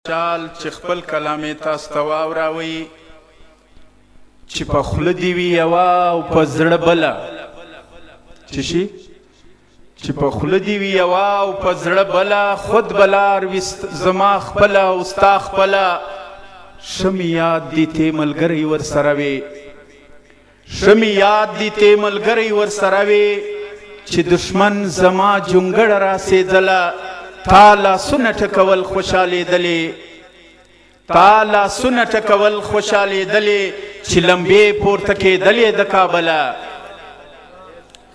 چال چې خپل کلامې تاسو ته واوراوئ چې په خوله دې وي یوه او په زړه بله چې شي چې په خوله دې وي یوه او په زړه بله خود به لار وي زما خپله او ستا خپله ښه مې یاد دي تی ملګری ورسره وې ښه مې یاد دي تی ملګری ورسره وې چې دښمن زما جونګړه راسېدله تا لاسونه ټکول خوشحالېدلې تا لاسونه ټکول خوشحالېدلې چې لمبې پورته کېدلې د کابله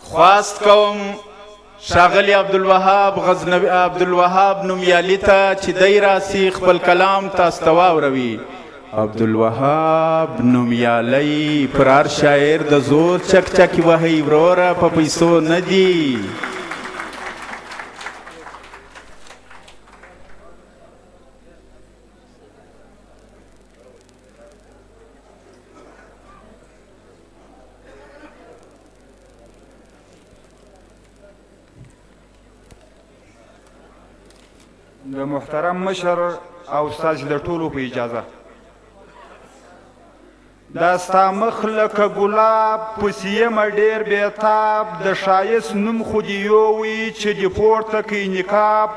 خواست کوم ښاغلي عبدالوهاب نومیالي ته چې دی راسي خپل کلام تاسو ته واوروي عبدالوهاب نومیالی پر هر شاعر د زور چک چکې وهئ وروره په پیسو نه دي د محترم مشر او ستاسې د ټولو په اجازه دا ستا مخ لکه ګلاب پسې یمه ډېر بېتاب د ښایست نوم خو دې یووي چې دې پورته کوي نقاب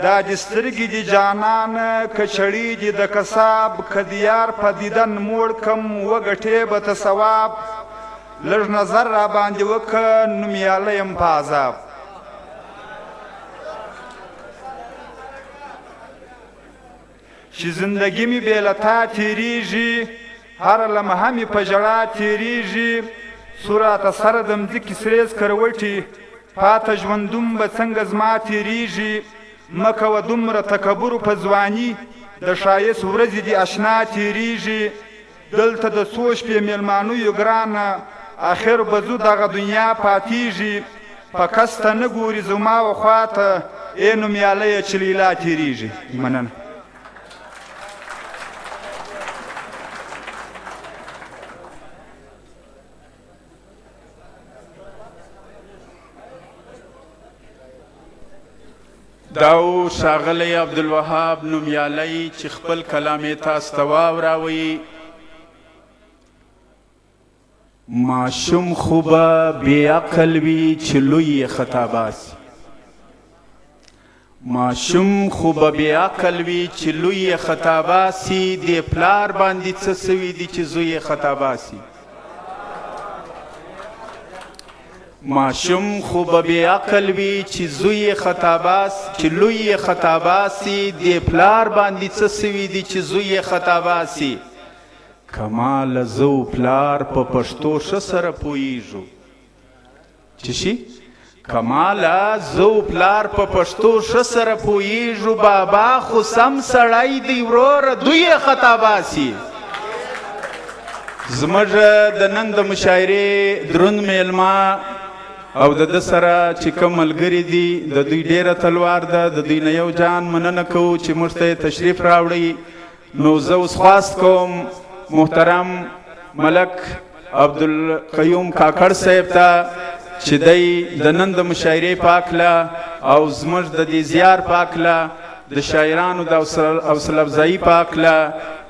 دا دې سترګې دي جانانه که چړې دي د کساب که د یار په دیدن موړ کم وګټې به ته ثواب لږ نظر را باندې وکړه نومیالی یم په عذاب چې زندګي مې بې له تا تېرېږي هره لمحه مې په ژړا تېرېږي څو راته سره د مځکې سرې سکروټې پاته ژوندون به څنګه زما تېرېږي مه کوه دومره تکبر په ځواني د ښایست ورځې دې اشنا تېرېږي دلته د څو شپې مېلمانیو ګرانه آخر به ځو دغه دنیا پاتېږي په کس ته نه ګوري زما و خواته ای نومیالیه چې لیلا تېرېږي مننه دا و ښاغلی عبدالوهاب نومیالی چې خپل کلام یې تاسو ته واوراوئ ماشوم خو به بېعقل وي چې لوی یې خطا باسي ماشوم خو به بېعقل وي چې لوی یې خطا باسي دې پلار باندې څه سوي دي چې زوی یې خطا باسي ماشوم خو به بېعقل وي چې زوی یې خطا باس چې لوی یې خطا باسي دې پلار باندې څه سوي دي چې زوی یې خطا باسي کماله زه و پلار په پښتو ښه سره پوهېږو چې شي کماله زه و پلار په پښتو ښه سره پوهېږو بابا خو سم سړی دی وروره دوی یې خطا باسي زموږ د نن د مشاعرې دروند میلمه او د ده سره چې کوم ملګري دي د دوی ډېره تلوار ده د دوی نه یو جان مننه کوو چې موږ ته تشریف راوړئ نو زه اوس خواست کوم محترم ملک عبدالقیوم کاکړ صاحب ته چې دی د نن د مشاعرې په هکله او زموږ د دې زیار په هکله د شاعرانو د حوصله افزایي په هکله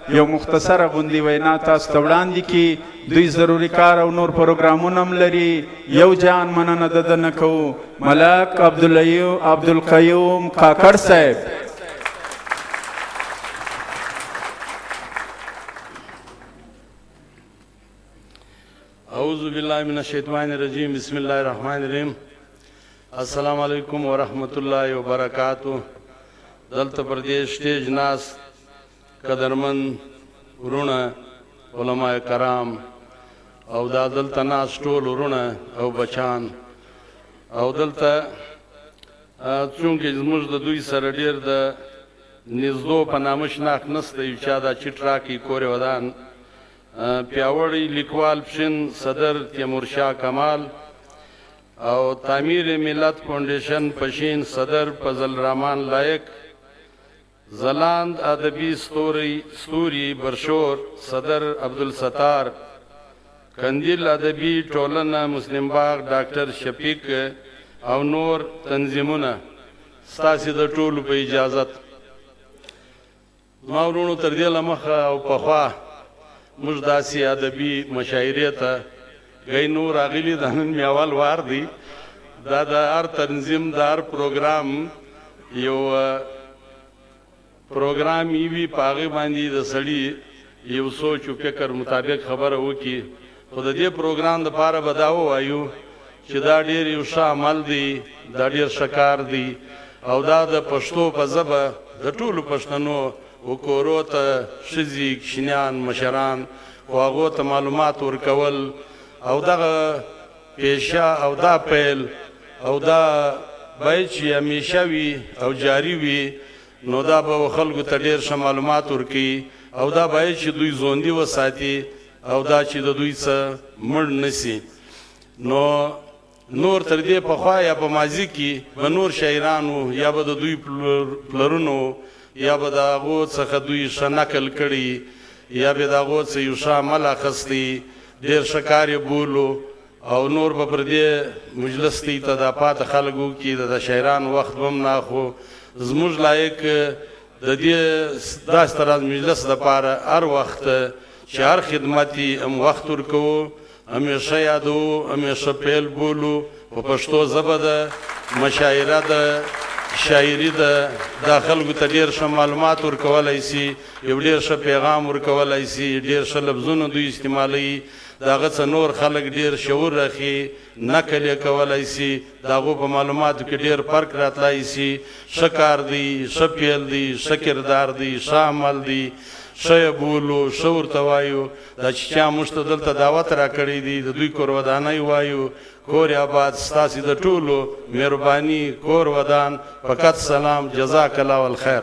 یو مختصره غوندې وینا تاسو ته وړاندې کړي دوی ضروري کار او نور پروګرامونه هم لري یو جان مننه د ده نه کوو ملک عبدالقیوم کاکړ صاحب اعوذ باللہ من الشیطان الرجیم بسم اللہ الرحمن الرحیم السلام علیکم ورحمۃ اللہ وبرکاتہ دلته پر دې سټیج ناست قدرمن ورونه علماء کرام او دا دلته ناست ټول ورونه او بچان او دلته چونکې زموږ د دوی سره ډېر د نږدو په نامه شناخت نسته یو چا دا چیټ راکړي کورې ودان پیاوړی لیکوال پښین صدر تیمورشاه کمال او تعمیر ملت فاونډیشن پښین صدر فضل الرحمن لایق زلاند ادبی ستوری برشور صدر عبدالستار قندیل ادبی ټولنه مسلم باغ ډاکټر شفیق او نور تنظیمونه ستاسې د ټولو په اجازت زما ورونو تر دې له مخه او پخوا موږ داسې ادبي مشاعرې ته ګی نور راغلي دا نن مې اول وار دی دا د هر تنظیم د هر پروګرام یو پروګرام ای وي په هغې باندې د سړي یو سوچ و فکر مطابق خبره وکړي خو د دې پروګرام دپاره به دا ووایو چې دا ډېر یو ښه عمل دی دا ډېر ښه کار دی او دا د پښتو په ژبه د ټولو پښتنو کورو ته ښځې کشنیان مشران خو هغو ته معلومات ورکول او دغه پیشه او دا پیل او دا باید چې همیشه وي او جاري وي نو دا به خلکو ته ډېر ښه معلومات ورکوي او دا باید چې دوی ژوندي وساتي او دا چې د دوی څه مړ نه سي نو نور تر دې پخوا یا په ماضي کې به نور شاعرانو یا به د دوی پلرونو یا به د هغو څخه دوی ښه نقل کړي یا به د هغو څه یو ښه عمل اخیستی ډېر ښه کار یې بولو او نور به پر دې مجلس ته ته دا پاته خلک وکړي د شاعرانو وخت به هم ناخو زموږ لایق د دې داسې طرز مجلس دپاره هر وخت چې هر خدمت یې هم وخت ورکوو همیشه یادو همیشه پیل بولو په پښتو ژبه ده مشاعره ده شاعري ده دا خلکو ته ډېر ښه معلومات ورکولی سي یو ډېر ښه پیغام ورکولی سي ډېر ښه لفظونه دوی استعمالوي د هغه څه نور خلک ډېر شعور راخي نقل یې کولی سي د هغو په معلوماتو کې ډېر فرق راتلی سي ښه کار دی ښه پیل دی ښه کردار دی ښه عمل دی ښه یې بولو ښه ورته وایو دا چې چا موږ ته دلته دعوت راکړی دی د دوی کور ودانۍ وایو کور آباد ستاسې د ټولو مهرباني کور ودان فقط سلام جزاک الله الخیر